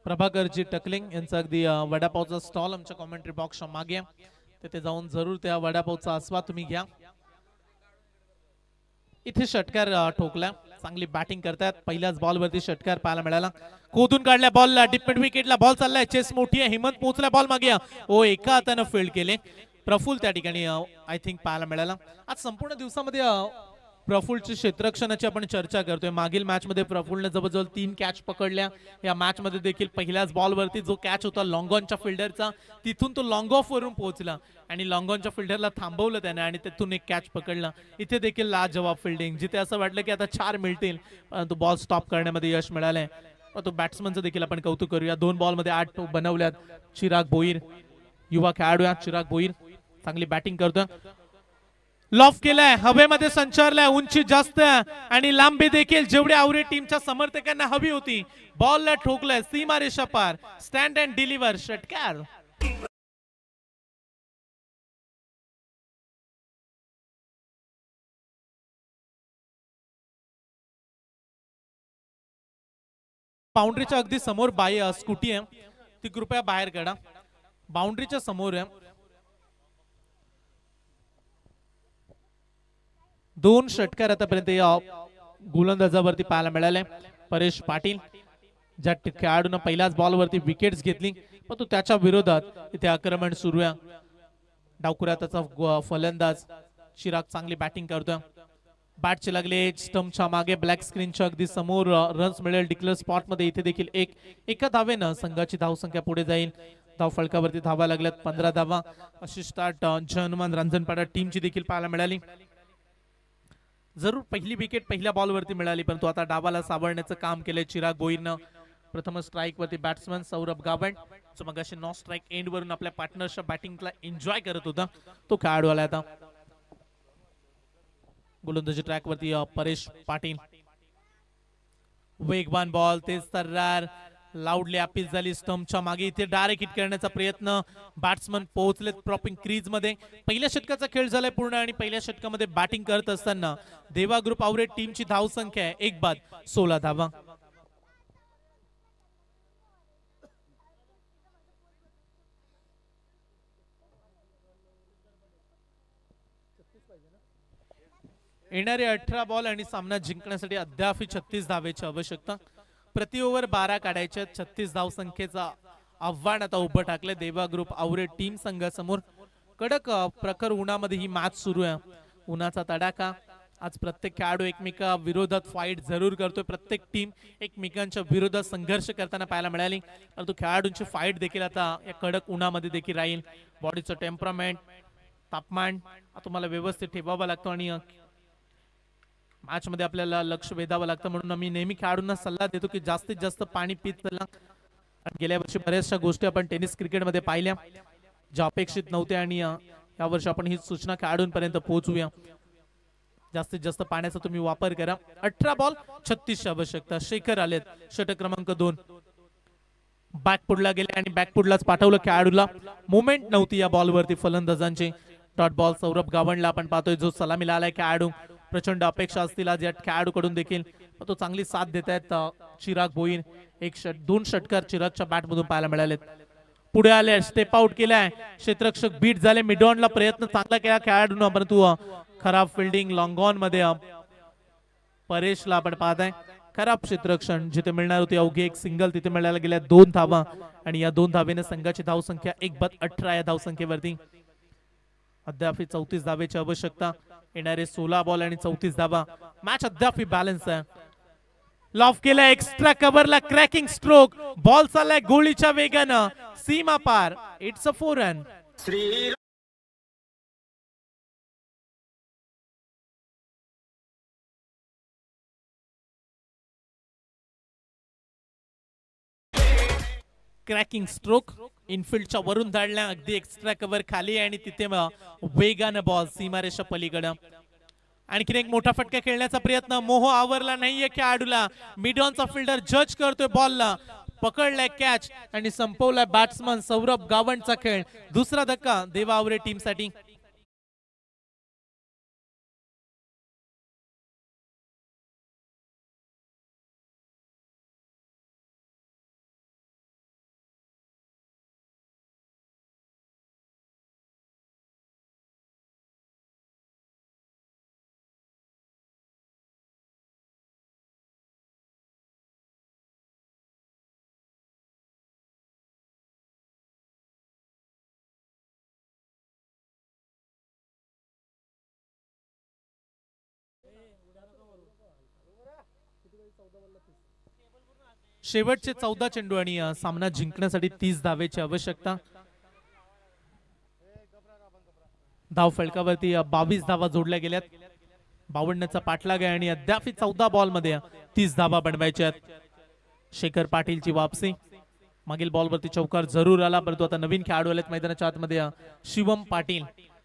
S1: प्रभाकरजी टकलिंग यांचा अगदी वडापावचा स्टॉल आमच्या कॉमेंट्री बॉक्सच्या मागे, तिथे जाऊन जरूर त्या वडापावचा आस्वाद तुम्ही घ्या। इथे षटकार ठोकला, चांगली बॅटिंग करतात, पहिल्याच बॉलवरती षटकार पाहायला मिळाला, खोदून काढल्या बॉलला, डिप मिड विकेटला बॉल चाललाय, चेस मोठी आहे, हिमंत पोहोचला बॉल मागे, ओ एका हाताने फील्ड केले, प्रफुल त्या ठिकाणी आय थिंक पाहायला मिळाला. आज संपूर्ण दिवसामध्ये प्रफुलची क्षेत्ररक्षणाची आपण चर्चा करतोय, मागील मॅच मध्ये प्रफुलने जवळजवळ 3 कॅच पकडल्या, या मॅच मध्ये देखील पहिल्याच बॉल वरती जो कॅच होता लॉंग ऑनच्या फिल्डरचा, तिथून तो लॉंग ऑफ वरून पोहोचला आणि लॉंग ऑनच्या फिल्डरला थांबवलं त्याने आणि तिथून एक कॅच पकडला. इथे देखील लाजवाब फिल्डिंग, जिथे असं वाटलं की आता 4 मिळतील, परंतु बॉल स्टॉप करण्यामध्ये यश मिळालंय. तो बॅट्समनचं देखील आपण कौतुक करूया, 2 बॉलमध्ये 8 बनवल्यात. चिराग भोईर, युवा खेळाडू चिराग भोईर चांगली बॅटिंग करतोय, लॉफ केलाय, हवेमध्ये संचारलाय, उंची जास्त आणि लांबी देखील जेवढी आवरे टीमच्या समर्थकांना हवी होती, बॉलला ठोकलाय, सीमारेषा पार, स्टँड अँड डिलिव्हर, षटकार. बाउंड्रीच्या अगदी समोर स्कूटी आहे, ती कृपया बाहेर काढा, बाउंड्रीच्या समोर आहे. 2 षटकार आतापर्यंत या गोलंदाजावरती पाहायला मिळाले. परेश पाटील ज्या खेळाडून पहिल्याच बॉलवरती विकेट्स घेतली, पण तो त्याच्या विरोधात इथे आक्रमण सुरू आहे. डावखुराताचा फलंदाज चिराग चांगली बॅटिंग करतोय, बॅटचे लागले स्टंपच्या मागे, ब्लॅक स्क्रीनच्या अगदी समोर रन्स मिळेल डिक्लेअर स्पॉट मध्ये. इथे देखील एका धावेनं संघाची धावसंख्या पुढे जाईल. धाव फलकावरती धावा लागल्यात 15 धावा, अशी स्टार्ट हनुमान रांजणपाडा टीमची देखील पाहायला मिळाली. जरूर पहिली विकेट पहिल्या बॉलवरती मिळाली, परंतु आता डावाला सावरण्याचं काम केलंय चिराग भोईरनं. प्रथम स्ट्राईक वरती बॅट्समन सौरभ गावंड, जो मग अशी नॉन स्ट्राईक एंड वरून आपल्या पार्टनरच्या बॅटिंगला एन्जॉय करत होता, तो खेळाडू आला. आता गोलंदाजी ट्रॅक वरती परेश पाटील, वेगवान बॉल, तेज तर्रार, लाऊडली अपील झाली स्टंपच्या मागे, इथे डायरेक्ट हिट करण्याचा प्रयत्न, बॅट्समन पोहोचलेत प्रॉपिंग क्रीज मध्ये. पहिल्या षटकाचा खेळ झालाय पूर्ण आणि पहिल्या षटकामध्ये बॅटिंग करत असताना देवा ग्रुप आवरेट टीमची धावसंख्या आहे 1 बाद 16 धावा. येणारे 18 बॉल आणि सामना जिंकण्यासाठी अद्याप 36 धावेची आवश्यकता. प्रति ओव्हर 12 काढायच्या, 36 धावसंख्येचा आव्हान आता उभं टाकले देवा ग्रुप आवरेट टीम संघासमोर. कडक प्रखर उन्हामध्ये ही मॅच सुरू आहे, उन्हाचा तडाखा. आज प्रत्येक खेळाडू एकमेका विरोधात फाईट जरूर करतोय, प्रत्येक टीम एकमेकांच्या विरोधात संघर्ष करताना पाहायला मिळाली, परंतु खेळाडूंची फाईट देखील आता या कडक उन्हामध्ये देखील राहील. बॉडीचं टेम्परामेंट, तापमान तुम्हाला व्यवस्थित ठेवावं लागतं आणि मॅच मध्ये आपल्याला लक्ष वेधावं लागतं. म्हणून मी नेहमी खेळाडूंना सल्ला देतो की जास्तीत जास्त पाणी पीत चला. गेल्या वर्षी बऱ्याचशा गोष्टी आपण टेनिस क्रिकेटमध्ये पाहिल्या ज्या अपेक्षित नव्हत्या आणि या वर्षी आपण ही सूचना खेळाडूंपर्यंत पोहोचूया. जास्तीत जास्त पाण्याचा तुम्ही वापर करा. 18 बॉल 36 ची आवश्यकता. शेखर आलेत षटक क्रमांक 2, बॅकपुडला गेले आणि बॅकपुडलाच पाठवलं खेळाडूला, मुवमेंट नव्हती या बॉलवरती फलंदाजांची. डॉट बॉल सौरभ गावंडला आपण पाहतोय जो सलामीला आलाय खेळाडू. प्रचंड अपेक्षा असतील आज या खेळाडूकडून देखील, तो चांगली साथ देत आहेत चिराग भोईर. 2 षटकार चिरागच्या बॅट मधून पाहायला मिळालेत. पुढे आले, स्टेप आउट केलाय, क्षेत्ररक्षक बीट झाले, मिडऑनला प्रयत्न चांगला केला खेळाडून, परंतु खराब फिल्डिंग लॉंग ऑन मध्ये परेशला आपण पाहताय. खराब क्षेत्ररक्षण, जिथे मिळणार होती अवघी एक सिंगल तिथे मिळायला गेल्या 2 धावा आणि या 2 धावेने संघाची धावसंख्या 1 बाद 18 या धावसंख्येवरती. अद्याप 34 धावेची आवश्यकता. येणारे 16 बॉल आणि 34 धावा. मॅच अद्याप बॅलन्स आहे. लॉफ केला, एक्स्ट्रा कव्हरला क्रॅकिंग स्ट्रोक, बॉल चाललाय गोळीच्या वेगानं सीमा पार. It's a 4 run. Cracking stroke, इनफिल्डच्या वरून धाडल्या, अगदी एक्स्ट्रा कव्हर खाली आणि तिथे वेगानं बॉल सीमारेषा पलीकडं. आणखीन एक मोठा फटका खेळण्याचा प्रयत्न, मोह आवरला नाहीये खेळाडूला, मिडऑनचा फिल्डर जज करतोय बॉलला, पकडलाय कॅच आणि संपवलाय बॅट्समन सौरभ गावंडचा खेळ. दुसरा धक्का देवा आवरे टीम साठी. शेवटचे 14 चेंडू आणि सामना जिंकण्यासाठी 30 धावेची आवश्यकता. धाव फलकावरती 22 धावा जोडल्या गेल्यात. 52चा पाठलाग आहे आणि अद्याप 14 बॉल मध्ये 30 धावा बनवायच्या आहेत. शेखर पाटीलची वापसी. मागील बॉलवरती चौकार जरूर आला, परंतु आता नवीन खेळाडू आलेत मैदानाच्या आतमध्ये. शिवम पाटील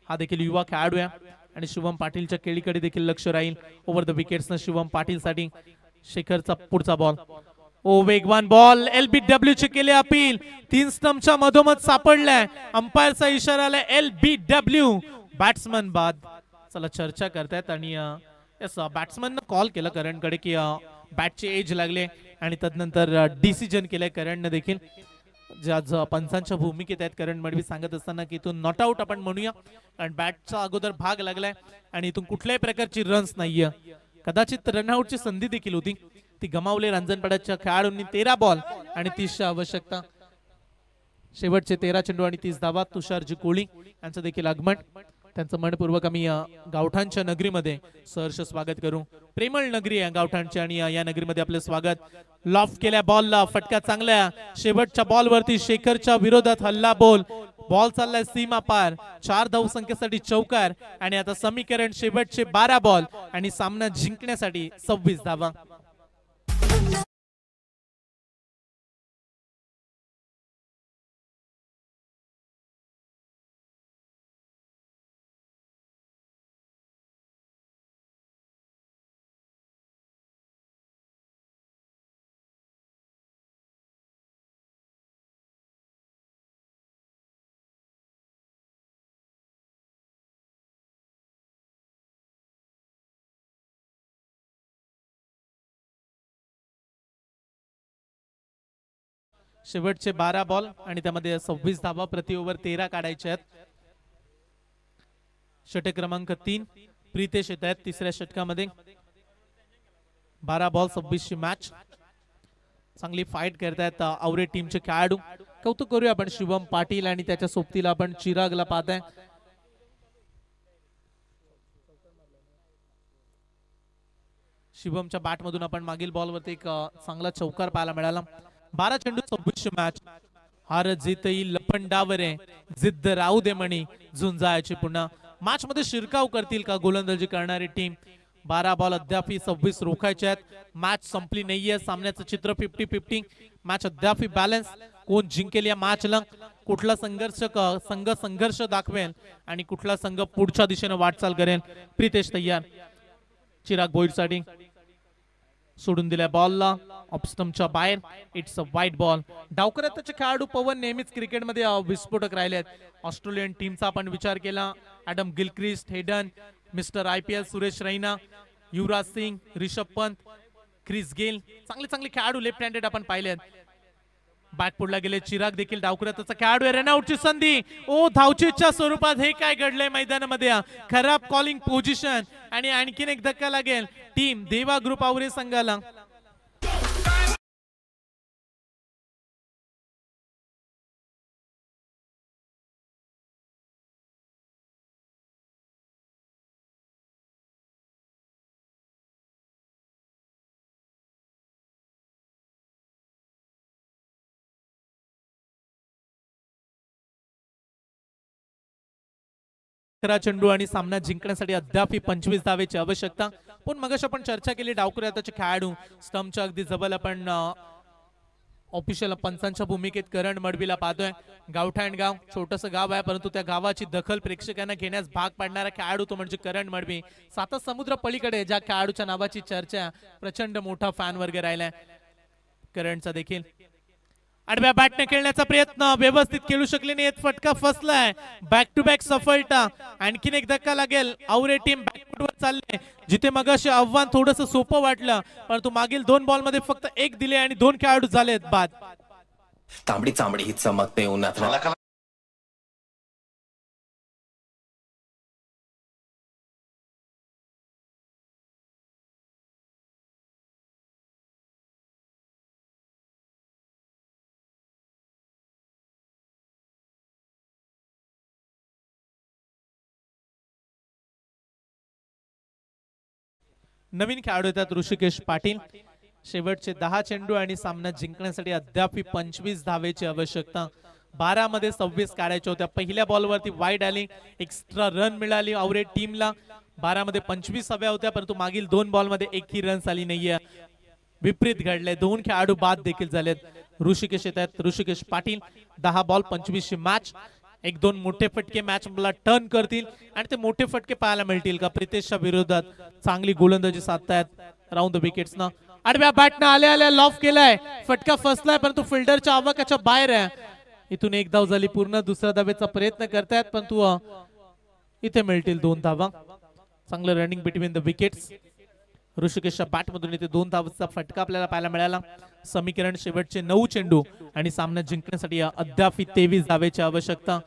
S1: हा देखील युवा खेळाडू आहे आणि शिवम पाटीलच्या केळीकडे देखील लक्ष राहील. Over the wickets Shivam Patil साठी. शेखरचा पुढचा बॉल. ओ वेगवान बॉल. LBW चे केले अपील. 3 स्टंपच्या मधोमध सापडलाय. अंपायरचा इशारा आलाय LBW. बॅट्समन बाद. चला चर्चा करतायत आणि बॅट्समन कॉल केलं करणकडे की बॅटचे एज लागले आणि तदनंतर डिसिजन केलंय करणने देखील. आज पंचांच्या भूमिकेत आहेत करण मडवी सांगत असताना की इथून नॉट आउट आपण म्हणूया, कारण बॅटचा अगोदर भाग लागलाय आणि इथून कुठल्याही प्रकारची रन्स नाहीये. कदाचित रनआउटची संधी देखील होती, ती गमावली रांजणपाड्याच्या खेळाडूंनी. 13 बॉल आणि 30ची आवश्यकता. शेवटचे 13 चेंडू आणि 30 धावा. तुषारजी कोळी यांचं देखील आगमन. त्यांचं मनपूर्वक आम्ही गावठाणच्या नगरीमध्ये सहर्ष स्वागत करू. प्रेमळ नगरी आहे गावठाणची आणि या नगरीमध्ये आपलं स्वागत. लॉफ्ट केल्या बॉलला फटका चांगला. शेवटच्या बॉलवरती शेखरच्या विरोधात हल्ला बोल. बॉल चाललाय सीमा पार. 4 धावसंख्येसाठी चौकार आणि आता समीकरण शेवटचे 12 बॉल आणि सामना जिंकण्यासाठी 26 धावा. शेवटचे 12 बॉल आणि त्यामध्ये 26 धावा. प्रति ओव्हर 13 काढायचे आहेत. षटक क्रमांक 3 प्रीतेश येत आहेत तिसऱ्या षटकामध्ये. 12 बॉल 26ची मॅच. चांगली फाईट करतायत आवरे टीमचे खेळाडू. कौतुक करूया आपण शिवम पाटील आणि त्याच्या सोबतीला आपण चिरागला पाहताय. शिवमच्या बॅट मधून आपण मागील बॉलवरती एक चांगला चौकार पाहायला मिळाला. 12 चेंडू 26 मॅच. हार जीत येईल लपंडावर आहे, जिद्द राहू दे म्हणी झुंजायची पुन्हा. मॅच मध्ये शिरकाव करतील का गोलंदाजी करणारी टीम. 12 बॉल अद्याप 26 रोखायचे आहेत. मॅच संपली नाहीये. सामन्याचं चित्र 50-50. मॅच अद्याप बॅलन्स. कोण जिंकेल या मॅचला, कुठला संघर्ष दाखवेल आणि कुठला संघ पुढच्या दिशेने वाटचाल करेल. प्रीतेश तयार. चिराग भोईरसाठी सोडून दिल्या बॉलला ऑफस्टंपच्या बाहेर. इट्स अ वाईट बॉल. डावकऱ्याचे खेळाडू पवन नेहमीच क्रिकेटमध्ये विस्फोटक राहिले आहेत. ऑस्ट्रेलियन टीमचा आपण विचार केला. Adam Gilchrist, Hayden, mister IPL Suresh Raina, Yuvraj Singh, Rishabh Pant, Chris Gayle, चांगले खेळाडू लेफ्ट हँडेड आपण पाहिले आहेत. बॅकफुटला गेले. चिराग देखील डावकऱ्याचा खेळाडू आहे. रनआउटची संधी. ओ धावचीच्या स्वरूपात हे काय घडलंय मैदानामध्ये. खराब कॉलिंग पोझिशन आणि आणखीन एक धक्का लागेल टीम देवा ग्रुप आवरे संघाला. चेंडू आणि सामना जिंकण्यासाठी अद्याप 25 धावेची आवश्यकता. पण मगाशी आपण चर्चा केली डावकऱ्याचे खेळाडू स्टंपच्या अगदी जवळ आपण ऑफिशियल पंचांच्या भूमिकेत करण मडवीला पाहतोय. गावठाण गाव छोटस गाव आहे, परंतु त्या गावाची दखल प्रेक्षकांना घेण्यास भाग पाडणारा खेळाडू तो म्हणजे करण मडवी. साता समुद्र पलीकडे ज्या खेळाडूच्या नावाची चर्चा प्रचंड मोठा फॅन वर्ग राहिलाय करणचा देखील. आडव्या बॅटने खेळण्याचा प्रयत्न व्यवस्थित खेळू शकले नाही. फटका फसलाय. बॅक टू बॅक सफलता. आणखीन एक धक्का लागेल. आवरे टीम बॅकफुटवर चालले. जिथे मगाशी आव्हान थोडंसं सोपं वाटलं, परंतु मागील 2 बॉल मध्ये फक्त 1 दिले आणि 2 खेळाडू झालेत बाद.
S2: तांबडी चांबडी ही चमकते उन्हात.
S1: नवीन खेळाडू येतात ऋषिकेश पाटील. शेवटचे 10 चेंडू आणि सामना जिंकण्यासाठी अद्याप 25 धावेची आवश्यकता. 12 मध्ये 26 काढायच्या होत्या. पहिल्या बॉलवरती वाईड आली, एक्स्ट्रा रन मिळाली आवरेज टीमला. 12 मध्ये 25 हव्या होत्या, परंतु मागील 2 बॉलमध्ये एकही रन आली नाहीये. विपरीत घडले, 2 खेळाडू बाद देखील झालेत. ऋषिकेश येत आहेत, ऋषिकेश पाटील. 10 बॉल 25 ची मॅच. 1-2 मोठे फटके मॅच मला टर्न करतील आणि ते मोठे फटके पाहायला मिळतील का प्रितेशच्या विरोधात. चांगली गोलंदाजी साधतायत राऊंड द विकेट्स ना. आडव्या बॅटनं आल्या आल्या लॉफ केलाय, फटका फसलाय परंतु फिल्डरच्या आवाक्याच्या बाहेर आहे. इथून 1 धाव झाली पूर्ण. दुसऱ्या धावेचा प्रयत्न करतायत परंतु इथे मिळतील 2 धावा. चांगलं रनिंग बिटवीन द विकेट्स. ऋषिकेशच्या बॅटमधून इथे 2 धावांचा फटका आपल्याला पाहायला मिळाला. समीकरण शेवटचे 9 चेंडू आणि सामना जिंकण्यासाठी अद्याप 23 धावेची आवश्यकता.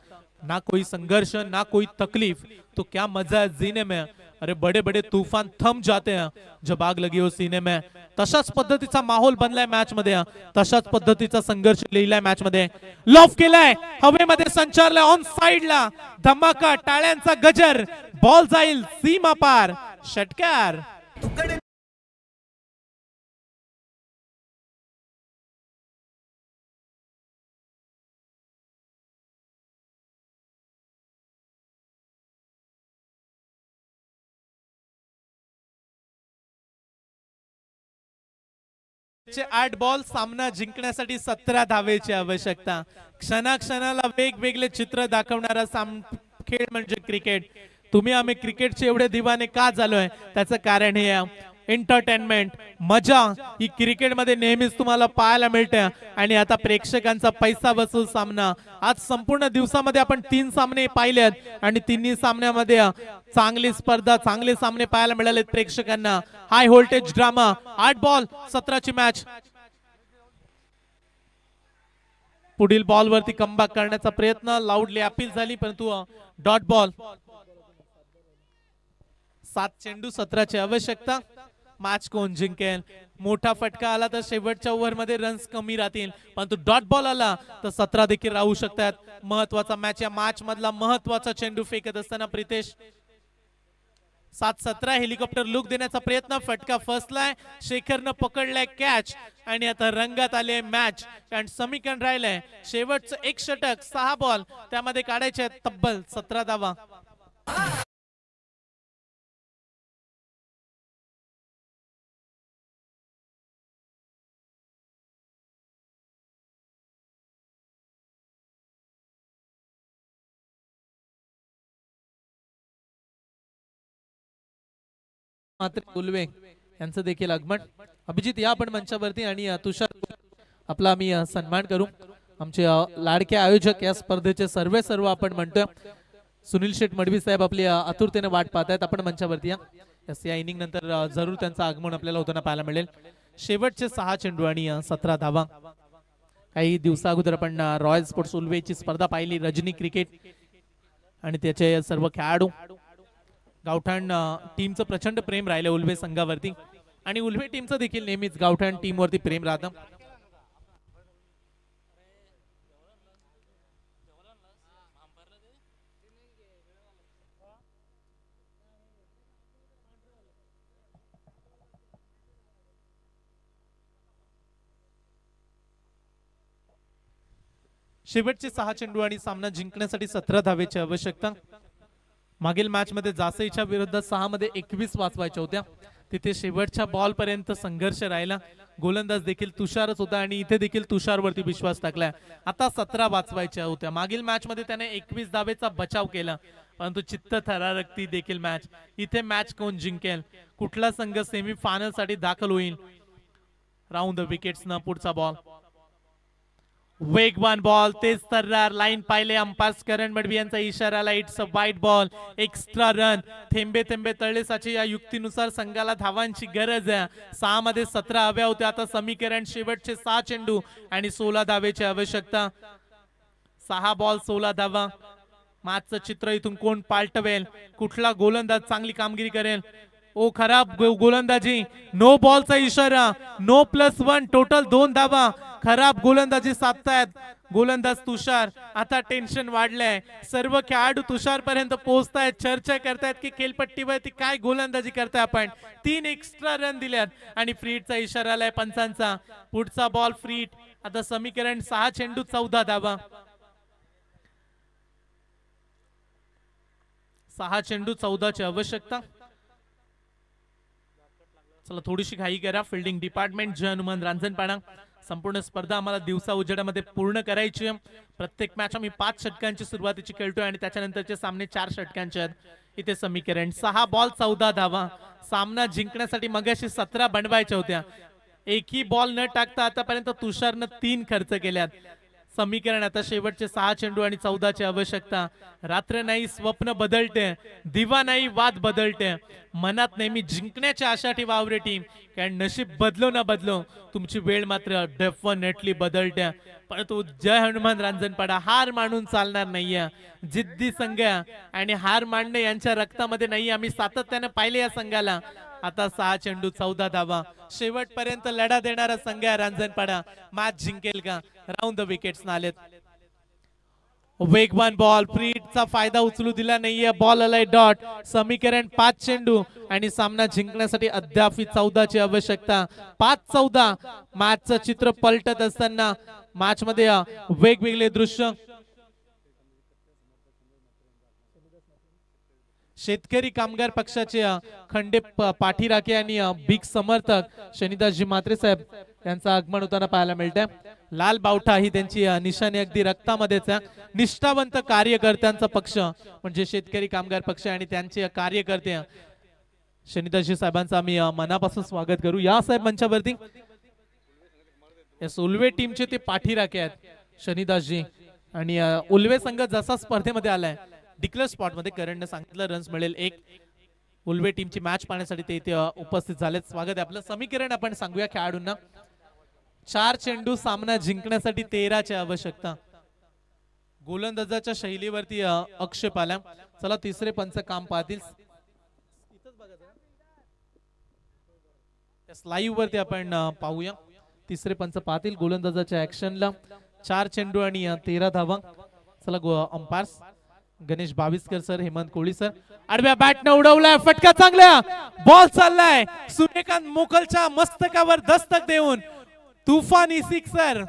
S1: ना कोई संघर्ष ना कोई तकलीफ, तो क्या मजा है जीने में. अरे बड़े बड़े तूफान थम जाते हैं जब आग लगी हो सीने में. तशाच पद्धतीचा माहोल बनलाय मॅच मध्ये. तशाच पद्धतीचा संघर्ष लिहिलाय मॅच मध्ये. लॉफ केलाय, हवेमध्ये संचारलाय ऑन साइडला. धमाका, टाळ्यांचा गजर. बॉल जाईल सीमा पार. षटकार. चे 8 बॉल, सामना जिंकण्यासाठी 17 धावेची आवश्यकता. क्षणाक्षणाला वेगवेगळे चित्र दाखवणारा खेळ म्हणजे क्रिकेट. तुम्ही आम्ही क्रिकेटचे एवढे दिवाने का झालोय त्याचं कारण हे एंटरटेनमेंट, मजा ही क्रिकेटमध्ये नेहमीच तुम्हाला पाहायला मिळते. आणि आता प्रेक्षकांचा पैसा वसूल सामना. आज संपूर्ण दिवसामध्ये आपण 3 सामने पाहिलेत आणि तिन्ही सामन्यामध्ये चांगली स्पर्धा, चांगले सामने पाहायला मिळालेत प्रेक्षकांना. High voltage drama. 8 बॉल 17 ची मॅच. पुढील बॉल वरती कमबॅक करण्याचा प्रयत्न. लाऊडली अपील झाली परंतु डॉट बॉल. 7 चेंडू 17 ची आवश्यकता. मॅच कोण जिंकेल. मोठा फटका आला तर शेवटच्या ओव्हर मध्ये रन्स कमी राहतील, परंतु डॉट बॉल आला तर 17 देखील राहू शकतात. महत्वाचा मॅच, या मॅच मधला महत्वाचा चेंडू फेकत असताना प्रितेश. 7-17 हेलिकॉप्टर लुक देण्याचा प्रयत्न. फटका फसलाय, शेखरनं पकडलाय कॅच आणि आता रंगात आले मॅच. आणि समीकरण राहिलंय शेवटचं 1 षटक. 6 बॉल त्यामध्ये काढायचे आहेत तब्बल 17 धावा. मात्र गुलवे यांचं देखील आगमन. अभिजित या आपण मंचावरती आणि तुषार आपला आम्ही सन्मान करू. आमचे लाडके आयोजक या स्पर्धेचे सर्व आपण म्हणतोय. सुनील शेठ मडवी साहेब आपली आतुरतेने वाट पाहतायत. आपण मंचावरती या इनिंग नंतर जरूर त्यांचं आगमन आपल्याला होताना पाहायला मिळेल. शेवटचे 6 चेंडू आणि 17 धावा. काही दिवसा अगोदर आपण रॉयल स्पोर्ट्स उल्वेची स्पर्धा पाहिली, रजनी क्रिकेट, आणि त्याचे सर्व खेळाडू. गावठाण टीमचं प्रचंड प्रेम राहिलं उल्वे संघावरती आणि उल्वे टीमचं देखील नेहमीच गावठाण टीमवरती प्रेम राहतं. शेवटचे 6 चेंडू आणि सामना जिंकण्यासाठी 17 धावेची आवश्यकता. मागील मॅच मध्ये जासईच्या विरुद्ध 6 मध्ये 21 वाचवायच्या होत्या. तिथे शेवटच्या बॉल पर्यंत संघर्ष राहिला. गोलंदाज देखील तुषारच होता आणि इथे देखील तुषारवरती विश्वास टाकलाय. आता 17 वाचवायच्या होत्या. मागील मॅच मध्ये त्याने 21 धावेचा बचाव केला, परंतु चित्त थरारकती देखील मॅच. इथे मॅच कोण जिंकेल, कुठला संघ सेमी फायनल साठी दाखल होईल. राऊंड द विकेट्स ना पुढचा बॉल. वेगवान बॉल, तेज तर्रार. लाईन पाहिले अंपायर करण मडवी यांचा इशाराला इट्स अ वाईट बॉल. Extra run. थेंबे थेंबे तळे साचे या युक्तीनुसार संघाला धावांची गरज आहे. 6 मध्ये 17 हव्या होत्या. आता समीकरण शेवटचे 6 चेंडू आणि 16 धावेची आवश्यकता. 6 बॉल 16 धावा. मॅचचं चित्र इथून कोण पालटवेल, कुठला गोलंदाज चांगली कामगिरी करेल. ओ खराब गोलंदाजी, नो बॉलचा इशारा, नो +1, टोटल 2 धावा. खराब गोलंदाजी साधतायत गोलंदाज तुषार. आता टेन्शन वाढलंय, सर्व खेळाडू तुषार पर्यंत पोहोचतायत, चर्चा करतायत की खेळपट्टीवरती काय गोलंदाजी करताय आपण. 3 एक्स्ट्रा रन दिल्यात आणि फ्रीटचा इशारा आलाय पंचांचा. पुढचा बॉल फ्रीट. आता समीकरण 6 चेंडू 14 धावा. 6 चेंडू 14 ची आवश्यकता. चला थोडीशी घाई करा फिल्डिंग डिपार्टमेंट. जय हनुमान रांजणपाडा. संपूर्ण स्पर्धा आम्हाला दिवसा उजेडामध्ये पूर्ण करायची आहे. प्रत्येक मॅच आम्ही 5 षटकांची सुरुवातीची खेळतोय आणि त्याच्यानंतरचे सामने 4 षटकांचे आहेत. इथे समीकरण 6 बॉल 14 धावा. सामना जिंकण्यासाठी मगाशी 17 बनवायच्या होत्या. एकही बॉल न टाकता आतापर्यंत तुषारनं 3 खर्च केल्यात. समीकरण आता शेवटचे 6 चेंडू आणि 14 ची आवश्यकता. रात्र नाही स्वप्न बदलते, दिवा नाही वाद बदलते. मनात नेहमी जिंकण्याची आशा ठेवा आवरे टीम, कारण नशीब बदलो ना बदलो तुमची वेळ मात्र डेफिनेटली बदलते. परंतु जय हनुमान रांजणपाडा हार मानून चालणार नाहीये. जिद्दी संघ आणि हार मानणे यांच्या रक्तामध्ये नाही. आम्ही सातत्याने पाहिले या संघाला. आता 6 चेंडू 14 धावा. शेवटपर्यंत लढा देणारा संघ आहे रांजणपाडा. मॅच जिंकेल का? राऊंड द विकेट्स आलेत. वेगवान बॉल, फ्रीटचा फायदा उचलू दिला नाहीये. बॉल आलाय डॉट. समीकरण 5 चेंडू आणि सामना जिंकण्यासाठी अद्याप 14 ची आवश्यकता. 5-14 मॅचचं चित्र पलटत असताना मॅच मध्ये वेगवेगळे दृश्य. शेतकरी कामगार पक्षाचे खंडे पाठीराखे आणि बिग समर्थक शनिदासजी म्हात्रे साहेब यांचं आगमन होताना पाहायला मिळतंय. लाल बावठा ही त्यांची निशाणी अगदी रक्तामध्येच. निष्ठावंत कार्यकर्त्यांचा पक्ष म्हणजे शेतकरी कामगार पक्ष आणि त्यांचे कार्यकर्ते शनिदासजी साहेबांचं आम्ही मनापासून स्वागत करू. या साहेब मंचावरती. उल्वे टीमचे ते पाठीराखे आहेत शनिदासजी. आणि उल्वे संघ जसा स्पर्धेमध्ये आलाय डिक्लेअर स्पॉट मध्ये करणने सांगितलं रन्स मिळेल 1. उल्वे टीमची मॅच पाहण्यासाठी ते इथे उपस्थित झालेत. स्वागत आहे आपलं. समीकरण आपण सांगूया खेळाडूंना. 4 चेंडू सामना जिंकण्यासाठी 13 ची आवश्यकता. गोलंदाजाच्या शैलीवरती आक्षेप आला. चला तिसरे पंच काम पाहतील. लाईव्ह वरती आपण पाहूया. तिसरे पंच पाहतील गोलंदाजाच्या ऍक्शनला. 4 चेंडू आणि 13 धावा. चला अंपायर्स गणेश बाविस्कर सर, हेमंत कोळी सर. आडव्या बॅटने उडवलाय फटका. चांगला बॉल चाललाय सूर्यकांत मोकलच्या मस्तकावर दस्तक देऊन तुफानी सिक्सर.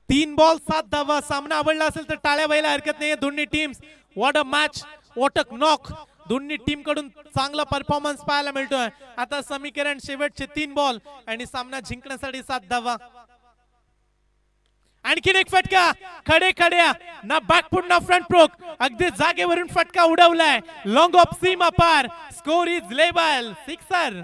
S1: तीन बॉल 7 धावा. सामना आवडला असेल तर टाळ्या व्हायला हरकत नाही. दोन्ही teams what a match, what a knock. दोन्ही टीम कडून चांगला परफॉर्मन्स पाहायला मिळतोय. आता समीकरण शेवटचे 3 बॉल आणि सामना जिंकण्यासाठी 7 धावा. आणखीन एक फटका. खडे खड्या ना बॅकफुट ना फ्रंट प्रोक. अगदी जागेवरून फटका उडवलाय. लॉंग ऑफ सीमा पार. स्कोर इज लेबल सिक्सर.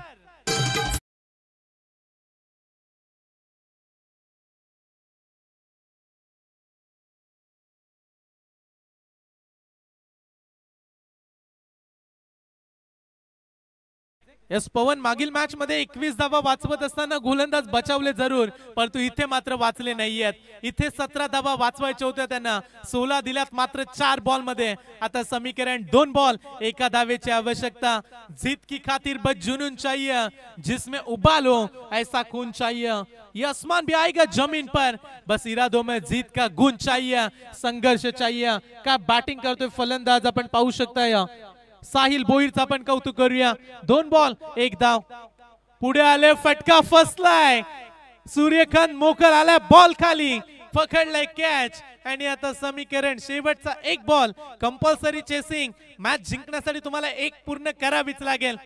S1: यस पवन, मागील मॅच मध्ये 21 धावा वाचवत असताना गोलंदाज बचावले जरूर, परंतु इथे मात्र वाचले नाहीयेत. इथे 17 धावा वाचवायच्या होत्या त्यांना. 16 दिल्यात मात्र 4 बॉल मध्ये. आता समीकरण 2 बॉल 1 धावेची आवश्यकता. जीत की खातिर बस जुनून चाहिए, जिसमें उबाल हो ऐसा खून चाहिए. ये आसमान भी आएगा जमीन पर, बस इरादों में जीत का गुण चाहिए, संघर्ष चाहिए. काय बॅटिंग करतोय फलंदाज आपण पाहू शकता. साहिल बोईरचा आपण कौतुक करूया. 2 बॉल 1 धाव. पुढे आले फटका फसलाय. सूर्यकांत मोकल आलाय बॉल खाली, पकडलाय कॅच. आणि आता समीकरण शेवटचा 1 बॉल. Compulsory chasing. मॅच जिंकण्यासाठी तुम्हाला 1 पूर्ण करावीच लागेल.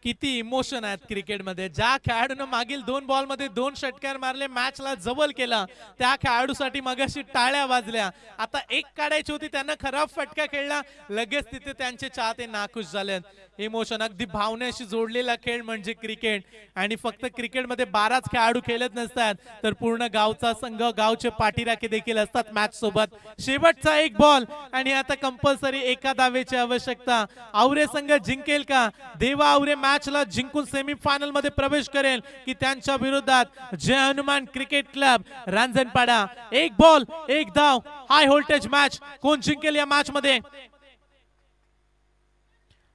S1: किती इमोशन आहेत क्रिकेटमध्ये. ज्या खेळाडूनं मागील 2 बॉलमध्ये 2 षटकार मारले, मॅचला जवळ केला, त्या खेळाडूसाठी मगाशी टाळ्या वाजल्या. आता एक काढायची होती, त्यांना खराब फटका खेळला, लगेच तिथे त्यांचे चाहते नाखुश झाले. इमोशन, अगदी भावनेशी जोडलेला खेळ म्हणजे क्रिकेट. आणि फक्त क्रिकेटमध्ये 12च खेळाडू खेळत नसतात, तर पूर्ण गावचा संघ, गावचे पाठीराखे देखील असतात मॅच सोबत. शेवटचा एक बॉल आणि आता कंपल्सरी एका धावेची आवश्यकता. आवरे संघ जिंकेल का? देवा आवरे मॅचला जिंकून सेमीफायनल मध्ये प्रवेश करेल की त्यांच्या विरोधात जय हनुमान क्रिकेट क्लब रांजणपाडा. एक बॉल एक धाव, हाय व्होल्टेज मॅच. कोण जिंकेल या मॅच मध्ये?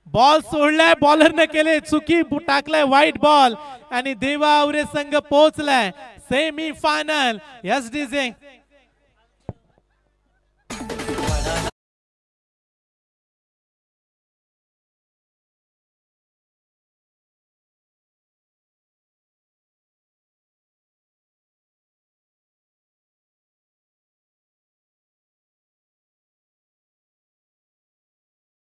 S1: बॉल सोडलाय, बॉलरने केले चुकी, टाकलाय वाईट बॉल आणि देवा आवरे संघ पोहोचलाय सेमीफायनल. एसडीजे